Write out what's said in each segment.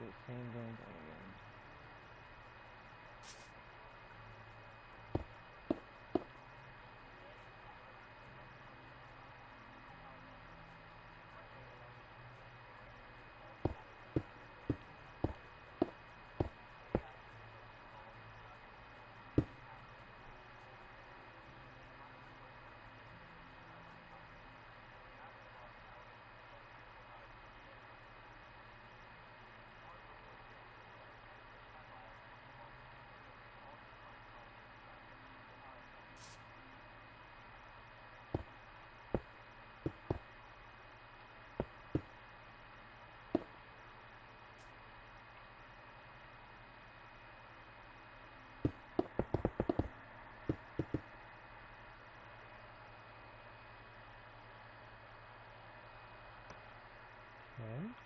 it same damn thing again. Okay.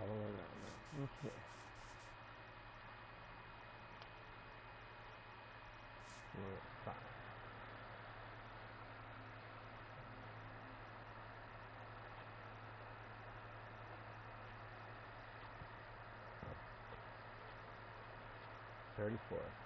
All the way around. Okay. We're at 5. 34.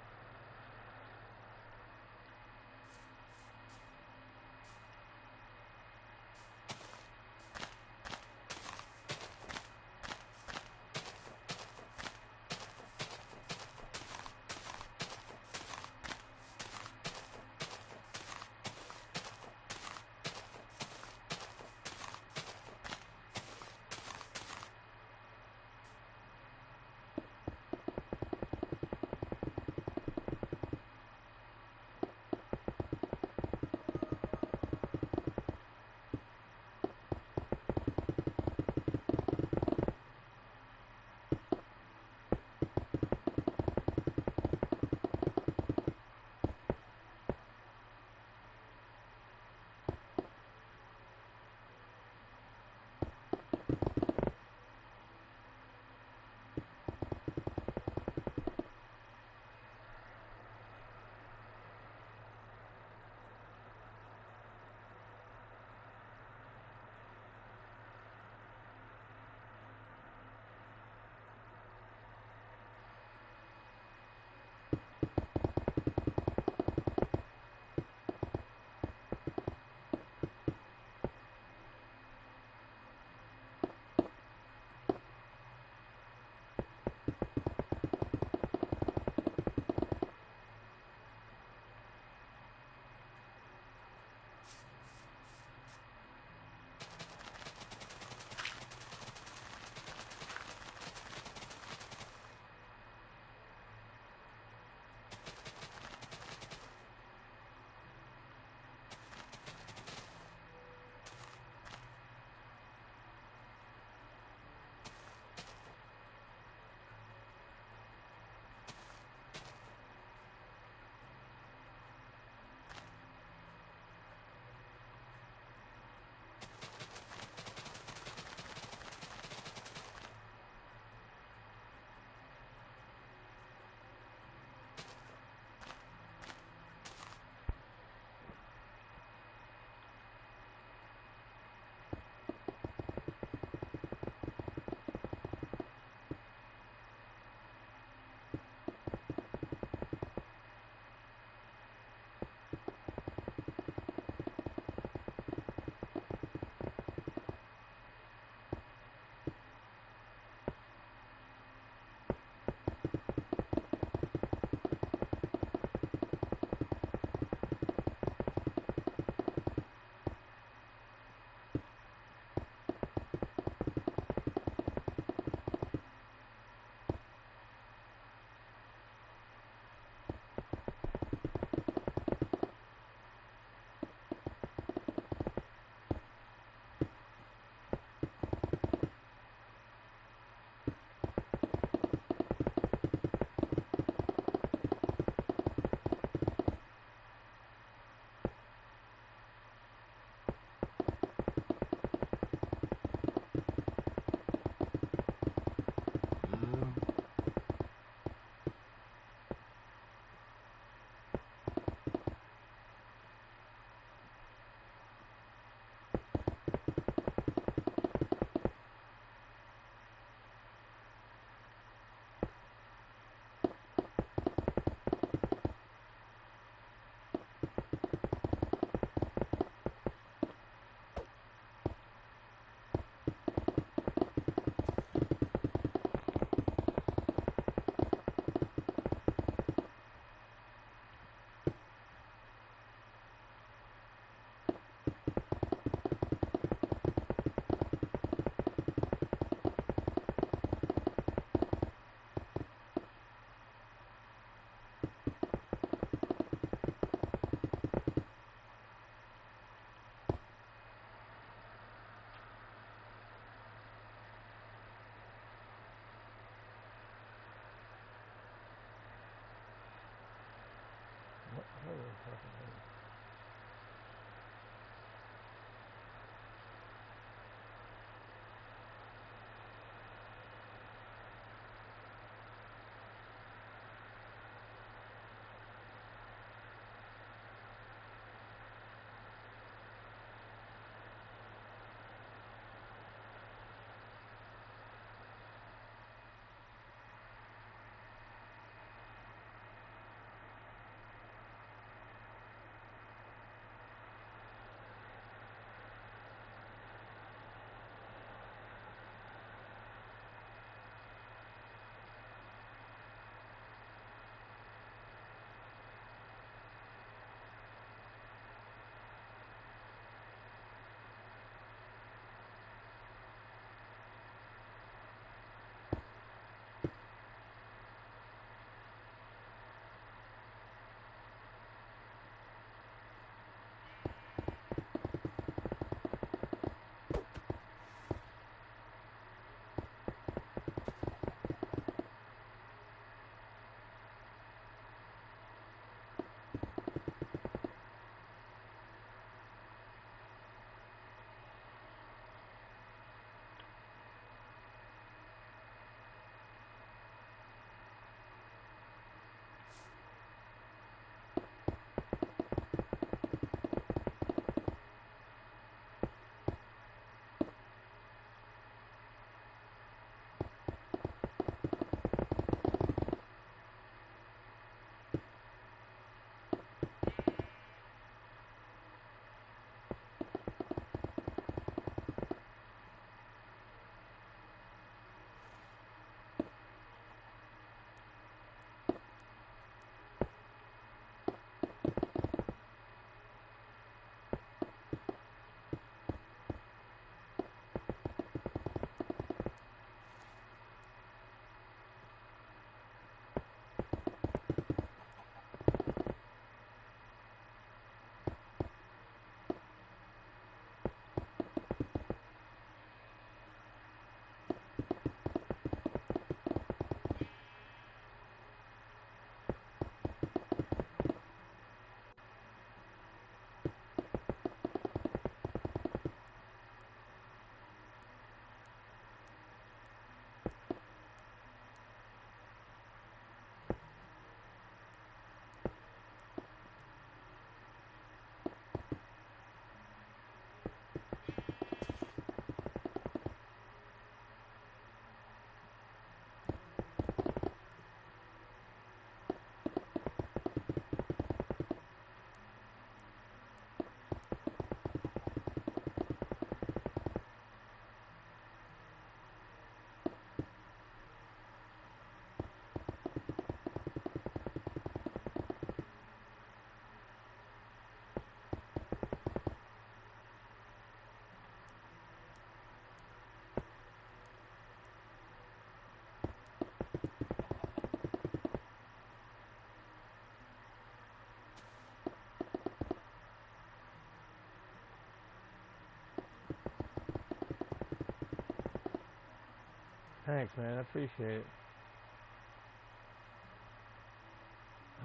Thanks, man. I appreciate it.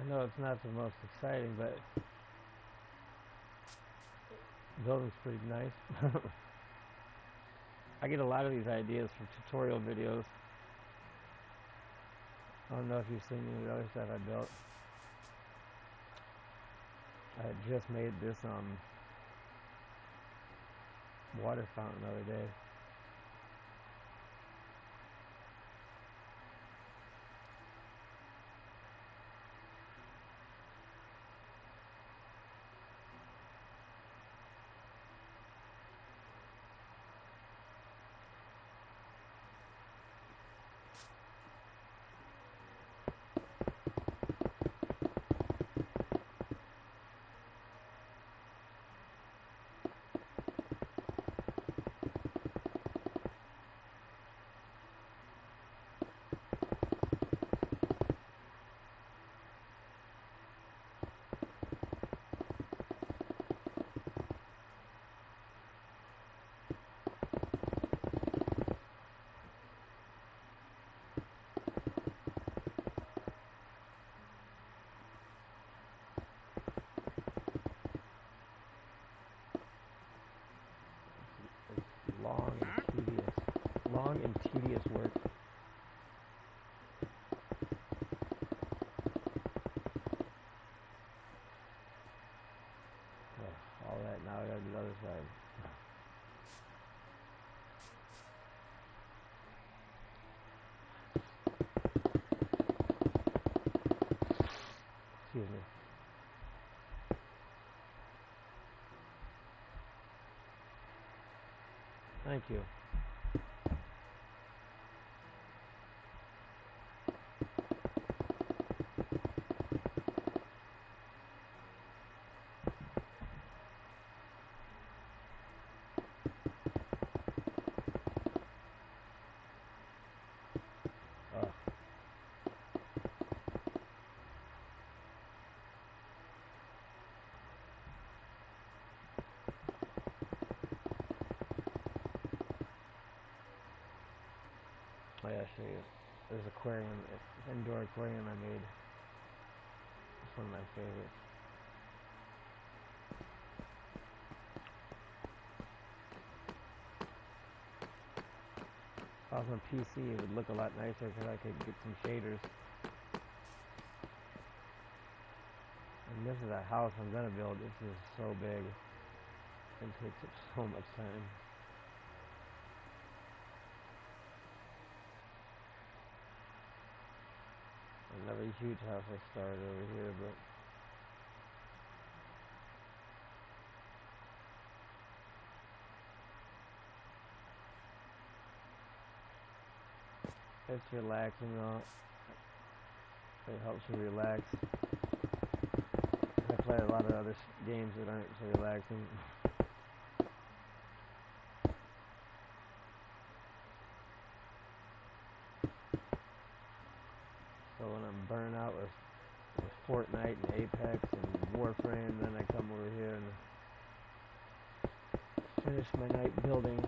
I know it's not the most exciting, but the building's pretty nice. I get a lot of these ideas from tutorial videos. I don't know if you've seen any of the other stuff I built. I had just made this water fountain the other day. Long and tedious work. All that, now I gotta do the other side. Excuse me. Thank you. Oh yeah, I'll show you. There's an aquarium, indoor aquarium I made. It's one of my favorites. If I was on PC, it would look a lot nicer because I could get some shaders. And this is a house I'm gonna build. This is so big. It takes up so much time. Another huge house I started over here, but it's relaxing though. It helps you relax. I play a lot of other games that aren't so relaxing. So when I'm burnt out with Fortnite and Apex and Warframe, then I come over here and finish my night building.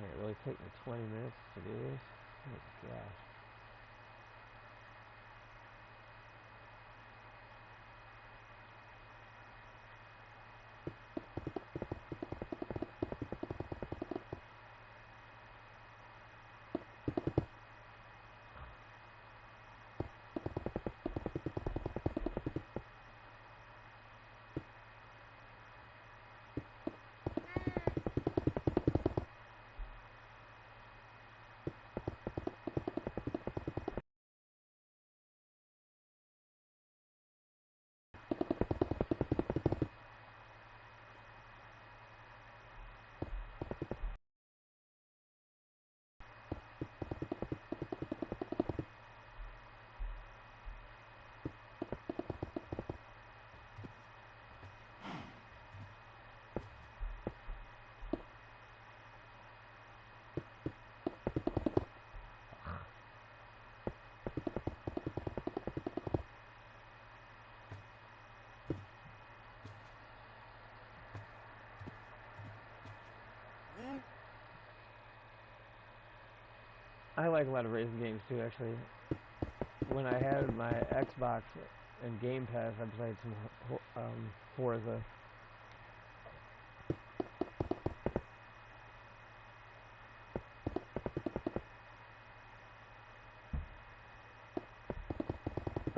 It really take me 20 minutes to do this? Oh my gosh. I like a lot of racing games too, actually. When I had my Xbox and Game Pass, I played some Forza.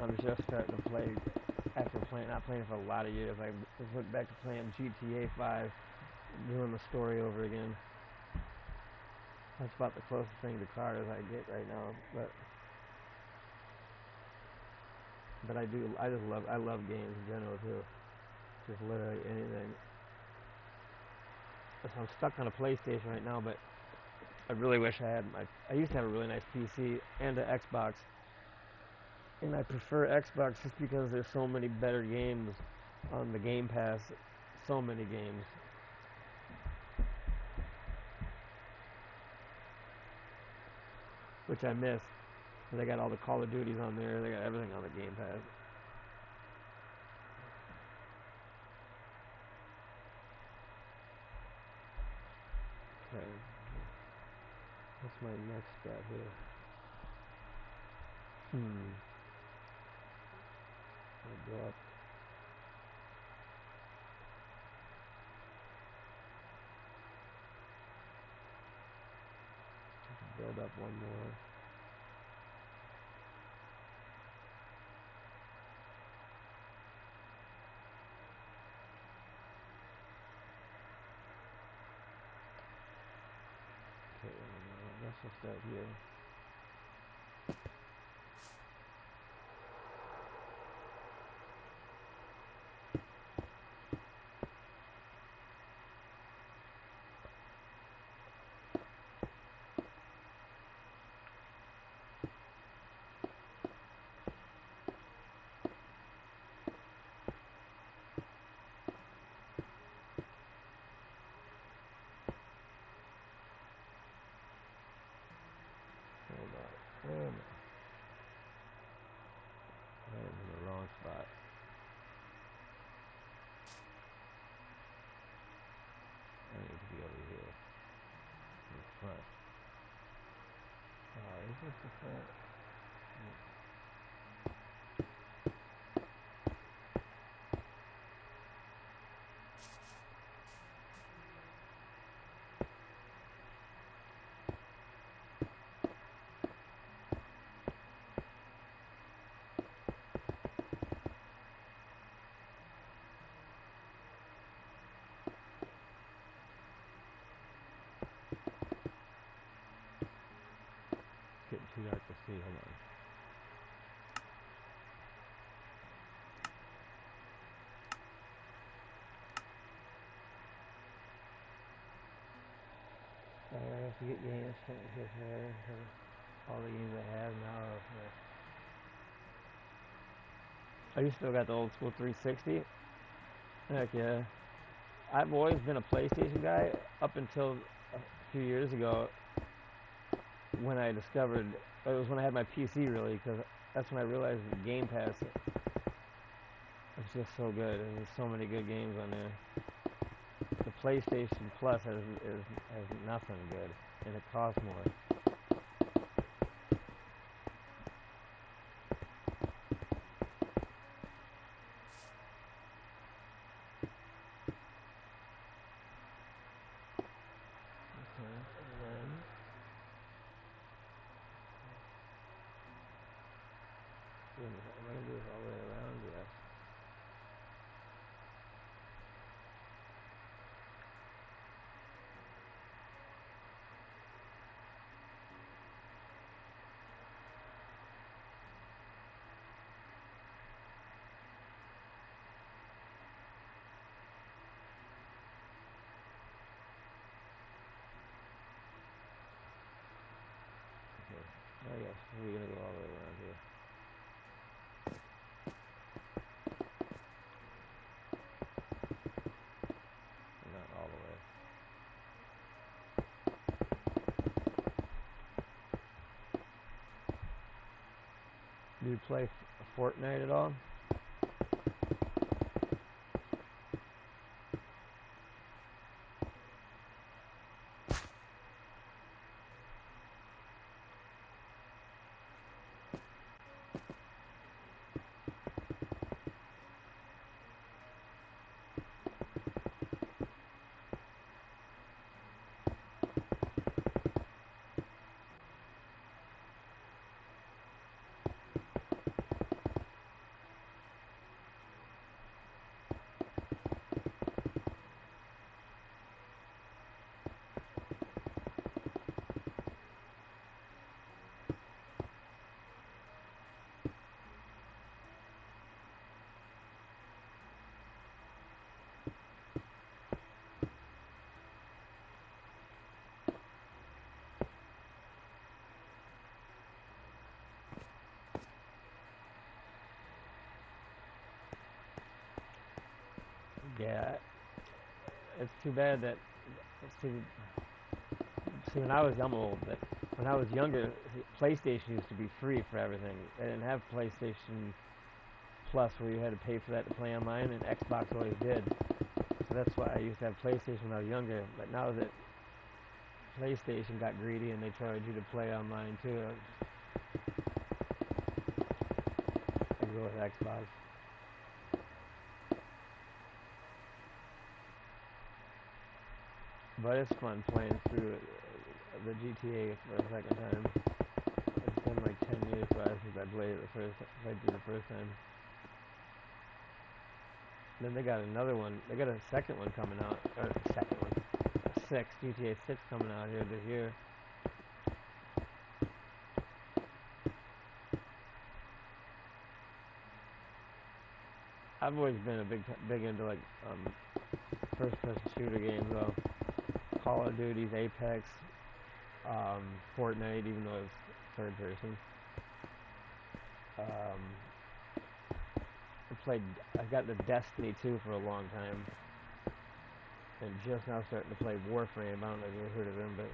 I'm just starting to play after not playing for a lot of years. I just went back to playing GTA 5, doing the story over again. That's about the closest thing to cars I get right now, but I love games in general too. Just literally anything. So I'm stuck on a PlayStation right now, but I really wish I used to have a really nice PC and an Xbox, and I prefer Xbox just because there's so many better games on the Game Pass, so many games. Which I miss. They got all the Call of Duties on there. They got everything on the Game Pass. Okay. What's my next step here? I'll go up. Build up one more. Okay, I guess we'll start here. Hold on. I am in the wrong spot. I need to be over here. In the front. Is this the front? Getting too dark to see. Hold on. I have to get games to get better. All the games I have now. You still got the old school 360? Heck yeah. I've always been a PlayStation guy up until a few years ago when I discovered, it was when I had my PC really, because that's when I realized the Game Pass is just so good, and there's so many good games on there. The PlayStation Plus has nothing good, and it costs more. Am I going to do this all the way around? Yes. Okay. Oh yes, we're going to go all the way around here. Not all the way. Do you play Fortnite at all? Yeah, it's too bad that see, when I was I'm old, but when I was younger, PlayStation used to be free for everything. They didn't have PlayStation Plus where you had to pay for that to play online, and Xbox always did. So that's why I used to have PlayStation when I was younger. But now that PlayStation got greedy and they charge you to play online too, I go with Xbox. But it's fun playing through the GTA for a second time. It's been like 10 years since I played through the first time. Then they got another one. They got a second one coming out. Or second one. GTA 6 coming out here this year. I've always been a big into like first-person shooter games. Though Call of Duty's, Apex, Fortnite, even though it's third person. I got the Destiny 2 for a long time, and just now starting to play Warframe. I don't know if you've heard of him, but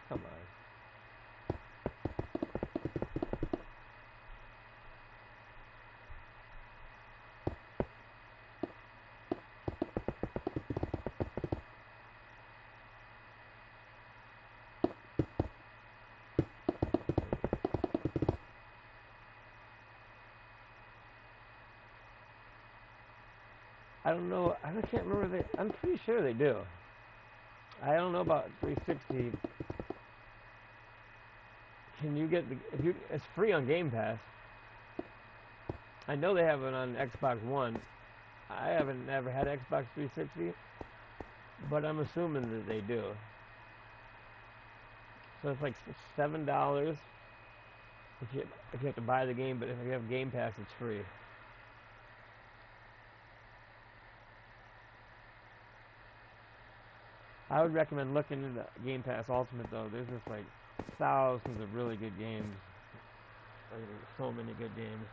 come on. I don't know. I can't remember. I'm pretty sure they do. I don't know about 360. Can you get it's free on Game Pass. I know they have it on Xbox One. I haven't ever had Xbox 360, but I'm assuming that they do. So it's like $7 if you have to buy the game, but if you have Game Pass, it's free. I would recommend looking into Game Pass Ultimate though. There's just like thousands of really good games. Like, so many good games.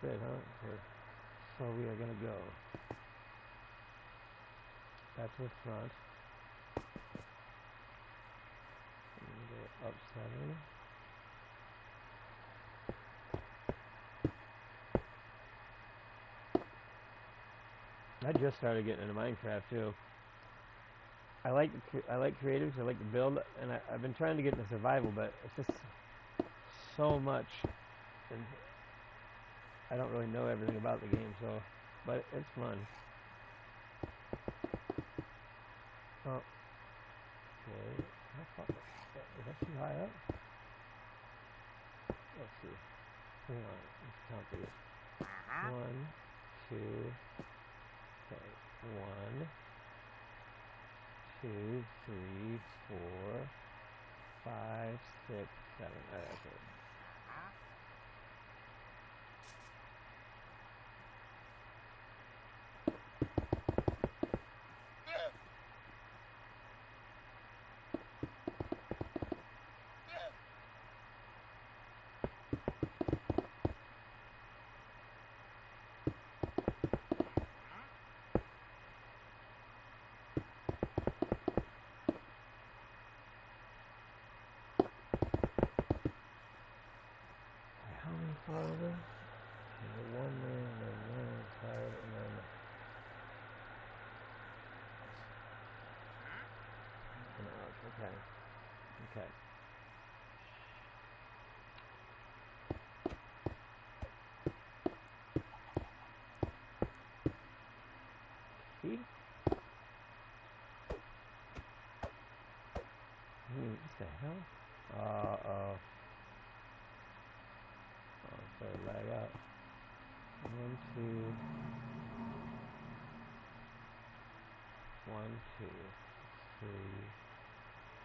Good, huh? Okay. So we are gonna go. That's the front. Go up 7. I just started getting into Minecraft too. I like creatives. I like to build, and I've been trying to get into survival, but it's just so much, and I don't really know everything about the game. So, but it's fun. Oh, okay. How far? Is that too high up? Let's see. Hang on. Let's count these. 1, 2. Okay. 1, 2, 3, 4, 5, 6, 7. Alright, okay. One, two, one, two, three,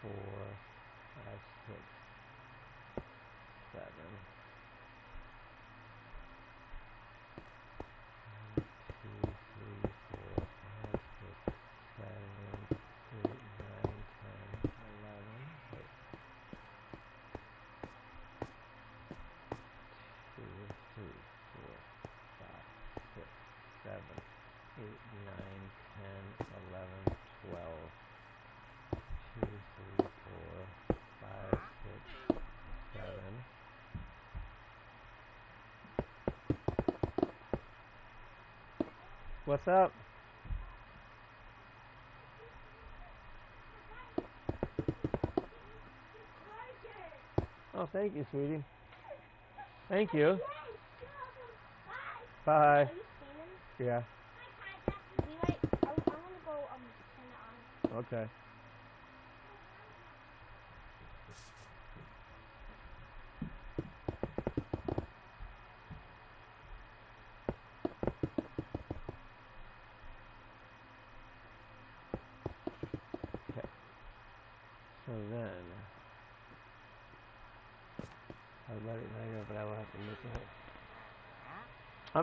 four, five, six, seven. One, two, three, four, five, six, seven, 8, 9, 10, 11. Wait. 2, 3, 4, 5, 6, 7, 8, 9, 10, 11, 12. 2, 3, 4, 5, 6, 7. What's up? Oh, thank you, sweetie. Thank you. Bye. Yeah. I'm gonna go turn it on. Okay. Okay. So then, I'll let it later, but I will have to look at it.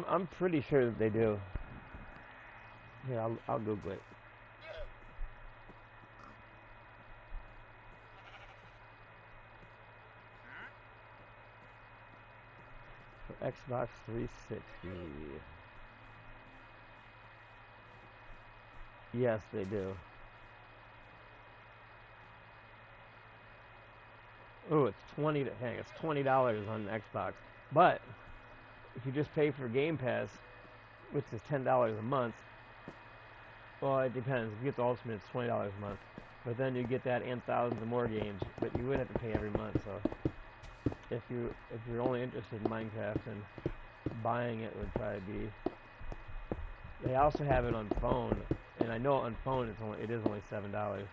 I'm pretty sure that they do. Here, I'll Google it. For Xbox 360. Yes, they do. Oh, it's it's $20 on Xbox. But if you just pay for Game Pass, which is $10 a month, well, it depends. If you get the Ultimate, it's $20 a month. But then you get that and thousands of more games. But you would have to pay every month. So if you're only interested in Minecraft, then buying it would probably be. They also have it on phone, and I know on phone it is only $7.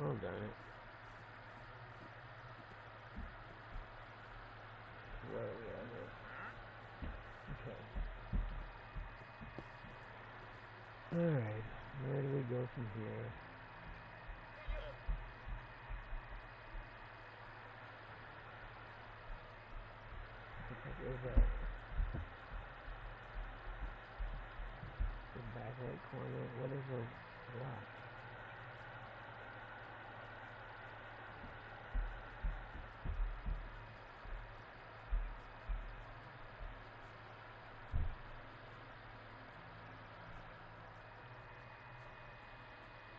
Oh darn it! Where are we at here? Okay. All right. Where do we go from here? Where's that? The back right corner. What is the block?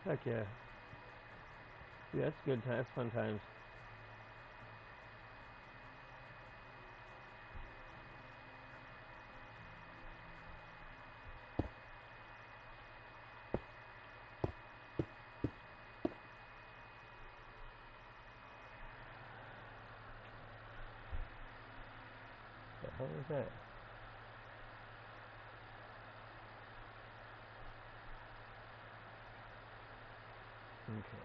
Heck yeah. Yeah, it's good time. It's fun times. What the hell is that? Okay.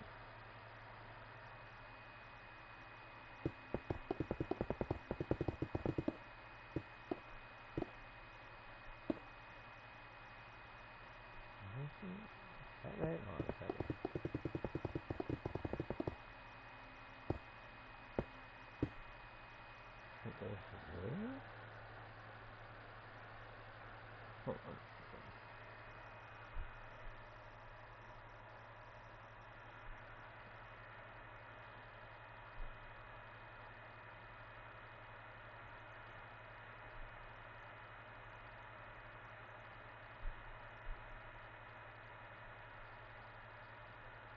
Is that right? Hold on a second. It goes here? Hold on.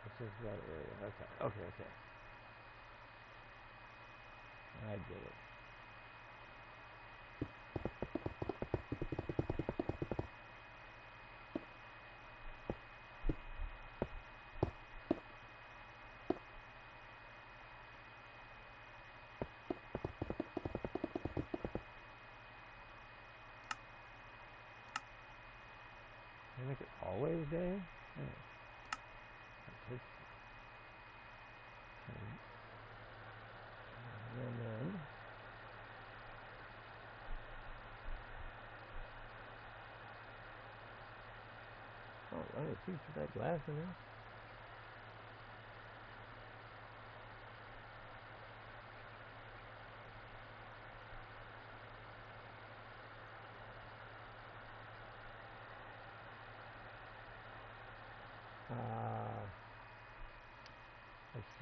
This is that area. Okay. Okay. I get it. Can I make it always day? Yeah. That takes time. And then let me see, put that glass in there.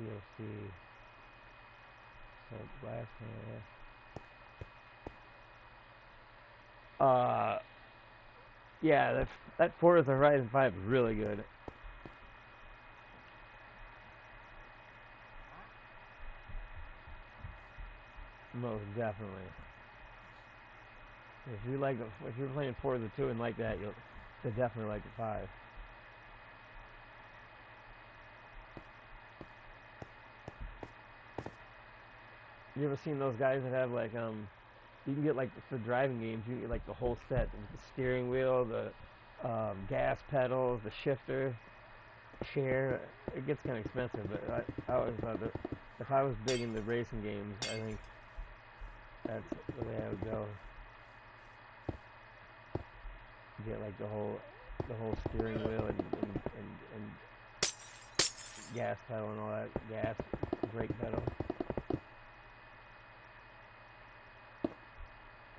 Let's see. So glass area. Yeah, that Forza Horizon 5 is really good. Most definitely. If you're playing Forza 2 and like that, you'll definitely like the 5. You ever seen those guys that have like you can get like for driving games, you can get like the whole set, the steering wheel, the gas pedals, the shifter, chair. It gets kind of expensive, but I always thought that if I was big into racing games, I think that's the way I would go. Get like the whole steering wheel and gas pedal and all that, gas brake pedal.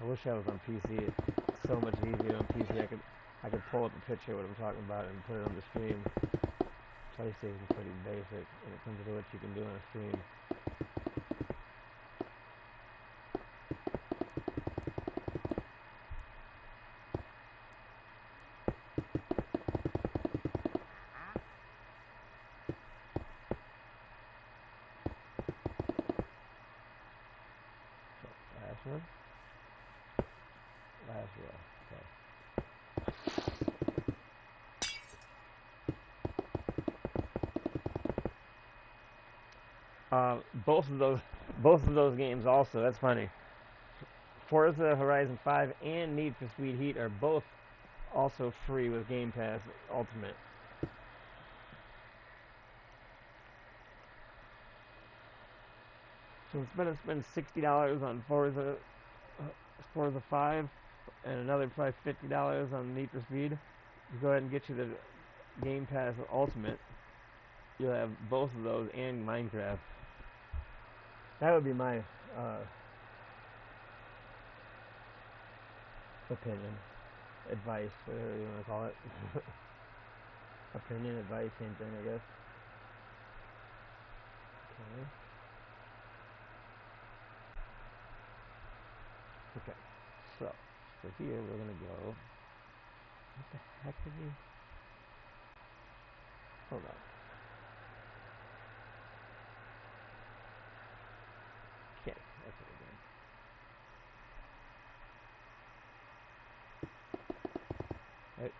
I wish I was on PC. It's so much easier on PC. I could pull up a picture of what I'm talking about and put it on the stream. PlayStation's pretty basic when it comes to what you can do on a stream. Last one. Last row. Okay. Both of those games also. That's funny. Forza Horizon 5 and Need for Speed Heat are both also free with Game Pass Ultimate. So instead of spending $60 on Forza 5 and another probably $50 on Need for Speed, you go ahead and get you the Game Pass Ultimate. You'll have both of those and Minecraft. That would be my opinion, advice, whatever you want to call it. Opinion, advice, same thing, I guess. Okay, so for here we're gonna go. What the heck did we? Hold on. Okay, that's what we're doing. Right.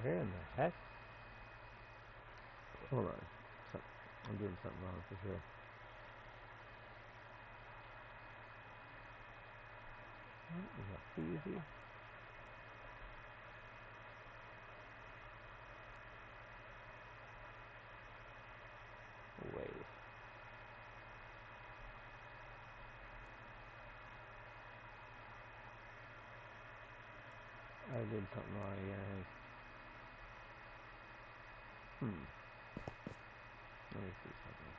Where in the heck? Hold on. I'm doing something wrong for sure. Is that easy? Wait. I did something wrong again, I think. Let me see something.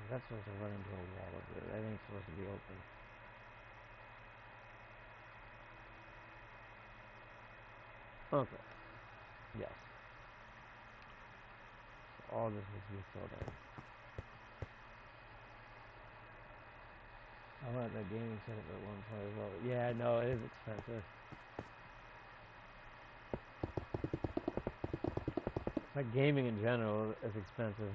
That's supposed to run into a wall over there. That ain't supposed to be open. Okay. Yes. So all this needs to be filled in. I want that gaming setup at one point as well. Yeah, no, it is expensive. Like gaming in general is expensive.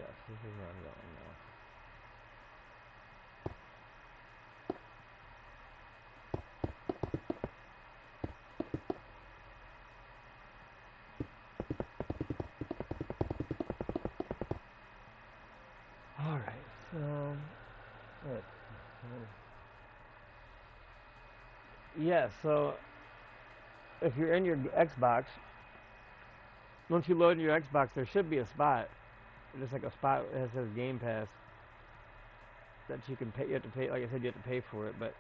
Yes, this is where I'm going now. Alright, so yeah, so if you're in your Xbox, once you load in your Xbox, there should be a spot, just like a spot that says Game Pass, that you can pay. You have to pay, like I said, you have to pay for it. But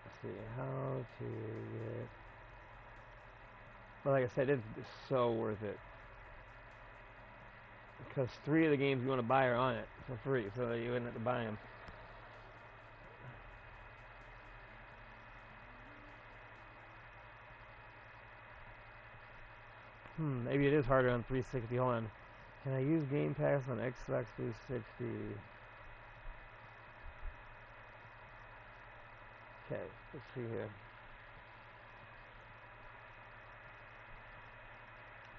let's see how to get. But like I said, it's so worth it because 3 of the games you want to buy are on it for free, so you wouldn't have to buy them. Maybe it is harder on 360. Hold on. Can I use Game Pass on Xbox 360? Okay, let's see here.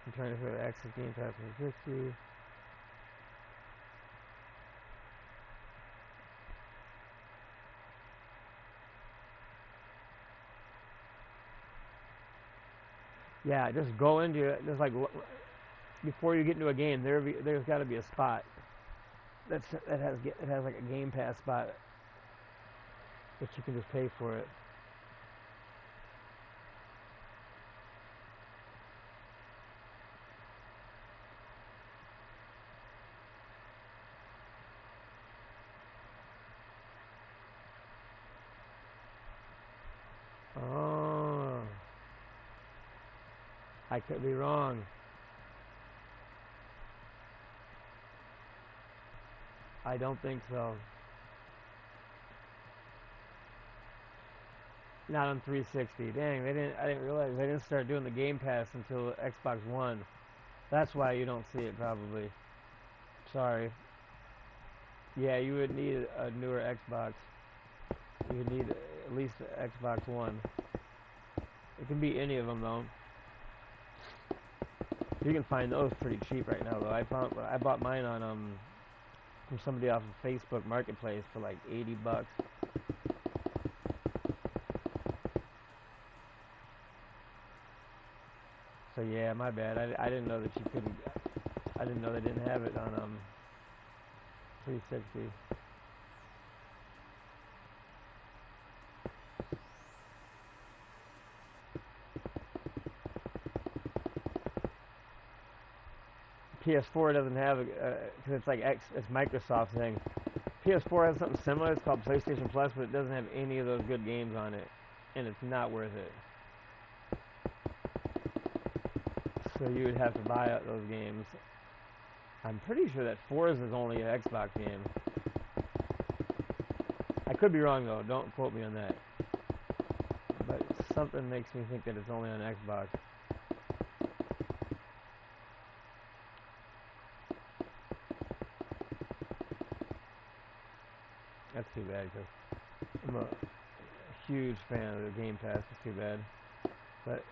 I'm trying to figure out access Game Pass 360. Yeah, just go into it. Just like before you get into a game, there's got to be a spot that has like a Game Pass spot that you can just pay for it. Oh, I could be wrong. I don't think so. Not on 360. Dang, I didn't realize they didn't start doing the Game Pass until Xbox One. That's why you don't see it probably. Sorry. Yeah, you would need a newer Xbox. You would need at least an Xbox One. It can be any of them though. You can find those pretty cheap right now though. I bought mine on from somebody off of Facebook Marketplace for like $80. So yeah, my bad. I didn't know that you couldn't. I didn't know they didn't have it on 360. PS4 doesn't have it because it's like it's Microsoft thing. PS4 has something similar. It's called PlayStation Plus, but it doesn't have any of those good games on it, and it's not worth it. So you would have to buy out those games. I'm pretty sure that Forza is only an Xbox game. I could be wrong though. Don't quote me on that. But something makes me think that it's only on Xbox. That's too bad because I'm a huge fan of the Game Pass. It's too bad. But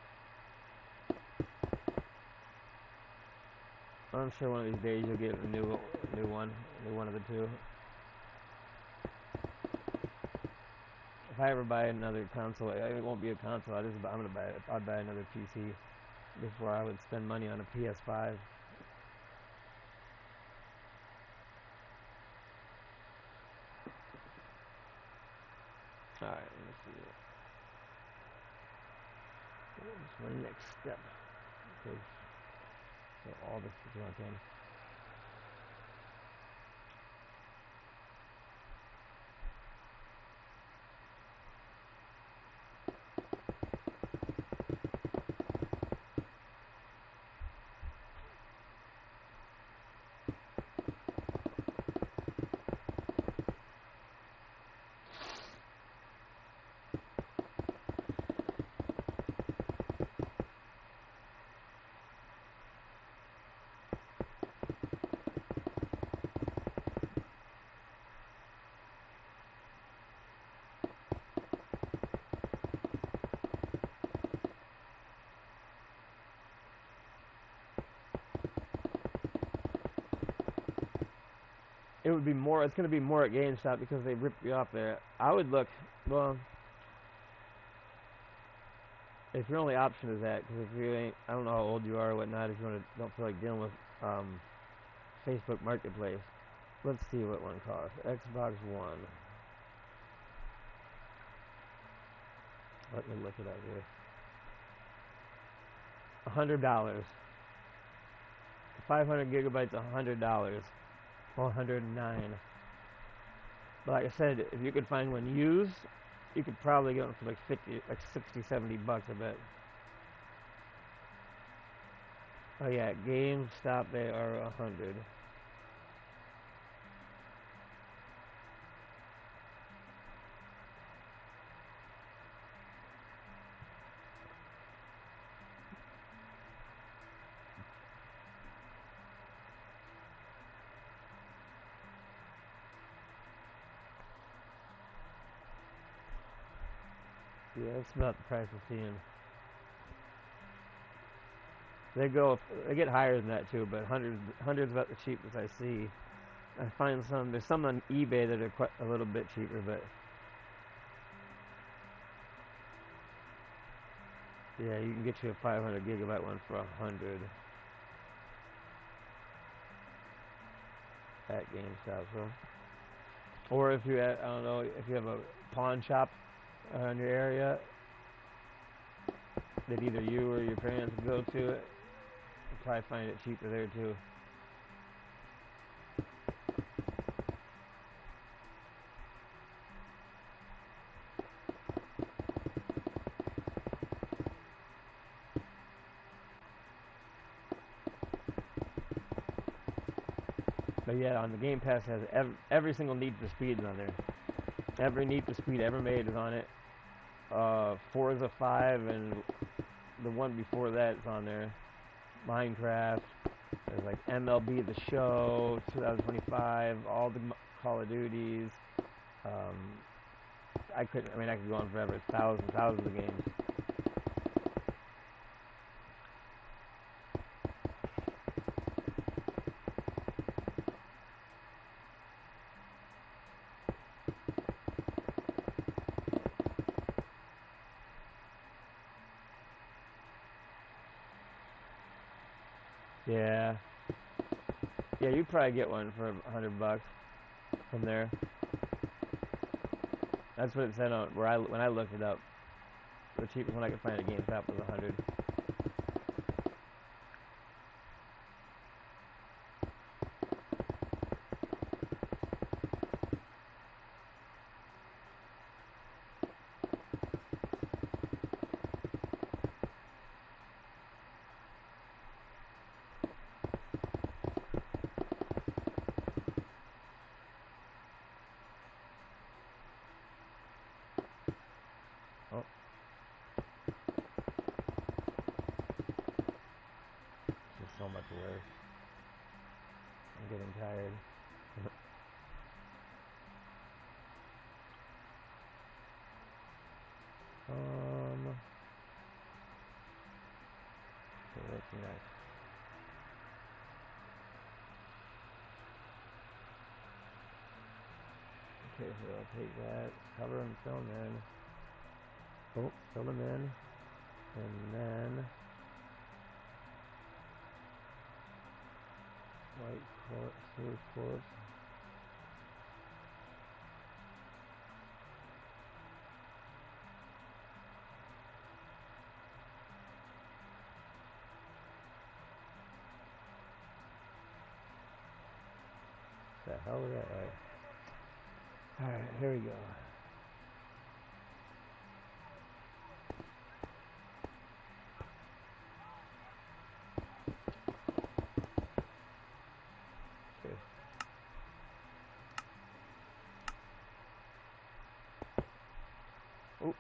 I'm sure one of these days you'll get a new one of the two. If I ever buy another console, it won't be a console. I'd buy another PC before I would spend money on a PS5. Alright, let's see. What's my next step? Because all this is working. it would be more. It's going to be more at GameStop because they rip you off there. I would look. Well, if your only option is that, because if you ain't, I don't know how old you are or whatnot. If you don't feel like dealing with Facebook Marketplace, let's see what one costs. Xbox One. Let me look it up here. $100. 500 gigabytes, $100. 409. But like I said, if you could find one used, you could probably get one for like 50, like 60, 70 bucks, I bet. Oh yeah, at GameStop they are 100. Yeah, that's about the price we're seeing. They get higher than that too, but hundreds about the cheapest I see. I find there's some on eBay that are quite a little bit cheaper, but yeah, you can get you a 500 gigabyte one for 100 at GameStop. So, or if you I don't know if you have a pawn shop in your area that either you or your parents go to, you probably find it cheaper there too. But yeah, on the Game Pass has every single Need for Speed on there. Every Need for Speed ever made is on it. Forza 5 and the one before that is on there. Minecraft. There's like MLB The Show, 2025, all the Call of Duties. I could go on forever. It's thousands of games. Yeah. Yeah, you'd probably get one for $100 from there. That's what it said on when I looked it up. The cheapest one I could find at GameStop was 100. Oh. This is so much worse. I'm getting tired. So what's next? Okay, so I'll take that, cover and fill them in. Oh, fill them in. And then white quartz, smooth quartz. The hell is that? Alright, here we go. Okay. Oh.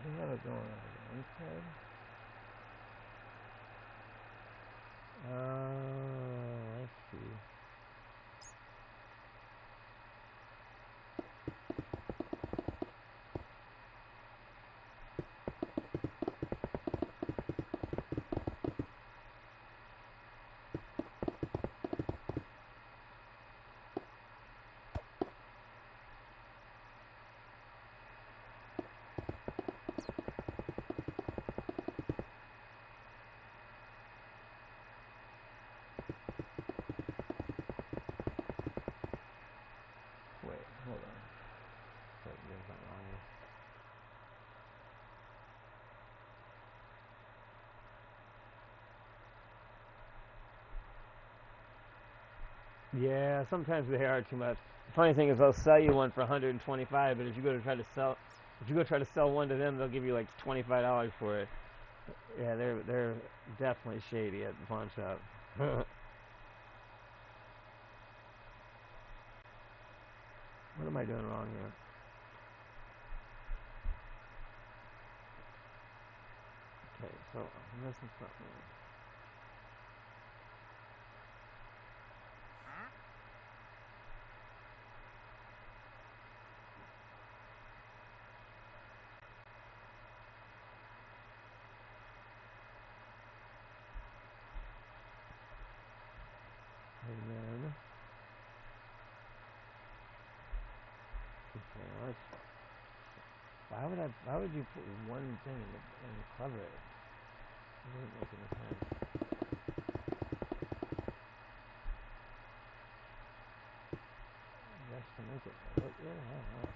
They have it going on the inside. Yeah, sometimes they are too much. The funny thing is they'll sell you one for 125, but if you go to try to sell one to them, they'll give you like $25 for it. Yeah, they're definitely shady at the pawn shop. What am I doing wrong here? Okay, so I'm missing something. And then, okay, why would you put one thing and cover it? It doesn't make any sense. Just to make it look good, I don't know.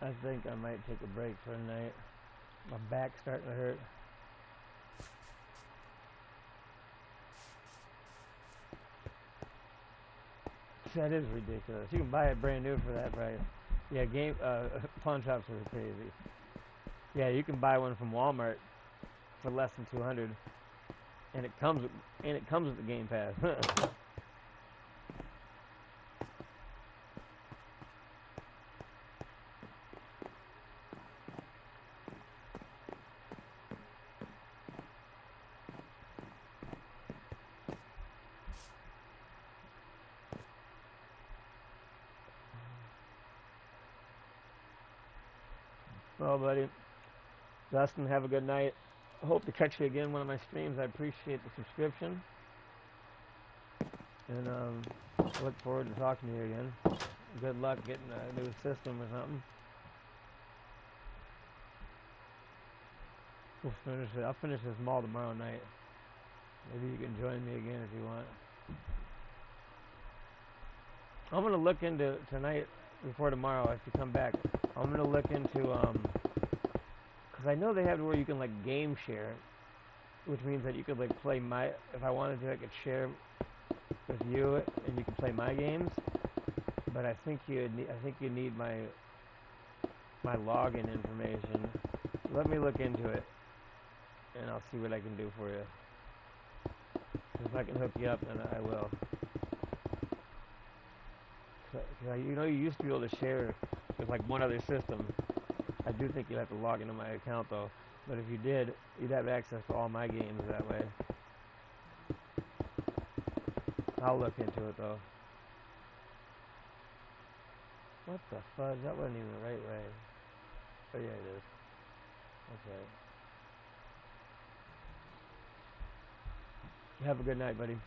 I think I might take a break for a night. My back's starting to hurt. That is ridiculous. You can buy it brand new for that price. Yeah, pawn shops are crazy. Yeah, you can buy one from Walmart for less than 200, and it comes with the Game Pass. Well, buddy, Dustin, have a good night. I hope to catch you again one of my streams. I appreciate the subscription, and look forward to talking to you again. Good luck getting a new system or something. We'll finish it. I'll finish this mall tomorrow night. Maybe you can join me again if you want. I'm gonna look into tonight before tomorrow. If you come back, I'm gonna look into because I know they have where you can like game share, which means that you could like play my. If I wanted to, I could share with you, and you can play my games. But I think you need my login information. Let me look into it, and I'll see what I can do for you. If I can hook you up, then I will. You know, you used to be able to share with like one other system. I do think you'd have to log into my account though. But if you did, you'd have access to all my games that way. I'll look into it though. What the fudge? That wasn't even the right way. Oh yeah, it is. Okay. Have a good night, buddy.